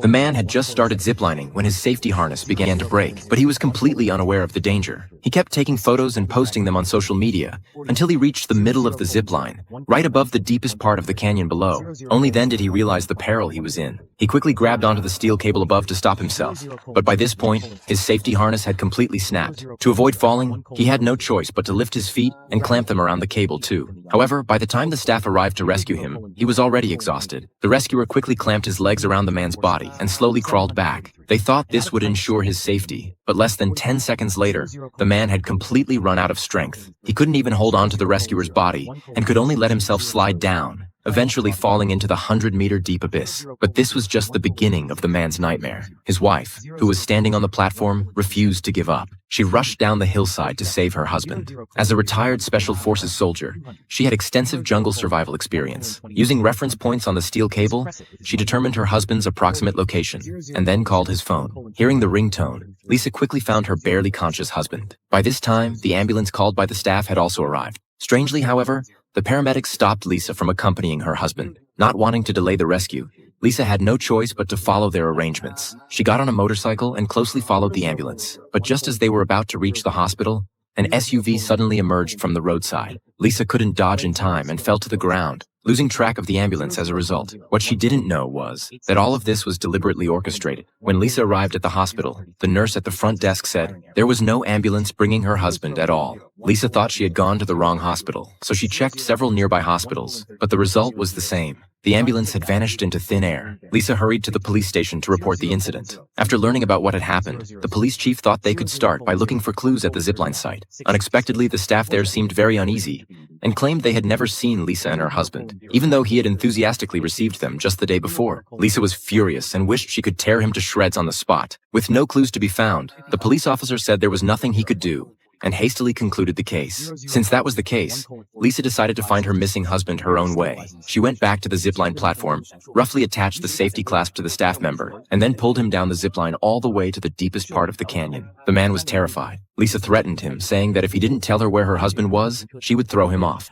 The man had just started ziplining when his safety harness began to break, but he was completely unaware of the danger. He kept taking photos and posting them on social media until he reached the middle of the zipline, right above the deepest part of the canyon below. Only then did he realize the peril he was in. He quickly grabbed onto the steel cable above to stop himself, but by this point, his safety harness had completely snapped. To avoid falling, he had no choice but to lift his feet and clamp them around the cable too. However, by the time the staff arrived to rescue him, he was already exhausted. The rescuer quickly clamped his legs around the man's body and slowly crawled back. They thought this would ensure his safety, but less than 10 seconds later, the man had completely run out of strength. He couldn't even hold on to the rescuer's body and could only let himself slide down, eventually falling into the 100-meter deep abyss. But this was just the beginning of the man's nightmare. His wife, who was standing on the platform, refused to give up. She rushed down the hillside to save her husband. As a retired Special Forces soldier, she had extensive jungle survival experience. Using reference points on the steel cable, she determined her husband's approximate location and then called his phone. Hearing the ringtone, Lisa quickly found her barely conscious husband. By this time, the ambulance called by the staff had also arrived. Strangely, however, the paramedics stopped Lisa from accompanying her husband. Not wanting to delay the rescue, Lisa had no choice but to follow their arrangements. She got on a motorcycle and closely followed the ambulance. But just as they were about to reach the hospital, an SUV suddenly emerged from the roadside. Lisa couldn't dodge in time and fell to the ground, losing track of the ambulance as a result. What she didn't know was that all of this was deliberately orchestrated. When Lisa arrived at the hospital, the nurse at the front desk said there was no ambulance bringing her husband at all. Lisa thought she had gone to the wrong hospital, so she checked several nearby hospitals, but the result was the same. The ambulance had vanished into thin air. Lisa hurried to the police station to report the incident. After learning about what had happened, the police chief thought they could start by looking for clues at the zipline site. Unexpectedly, the staff there seemed very uneasy and claimed they had never seen Lisa and her husband, even though he had enthusiastically received them just the day before. Lisa was furious and wished she could tear him to shreds on the spot. With no clues to be found, the police officer said there was nothing he could do and hastily concluded the case. Since that was the case, Lisa decided to find her missing husband her own way. She went back to the zipline platform, roughly attached the safety clasp to the staff member, and then pulled him down the zipline all the way to the deepest part of the canyon. The man was terrified. Lisa threatened him, saying that if he didn't tell her where her husband was, she would throw him off.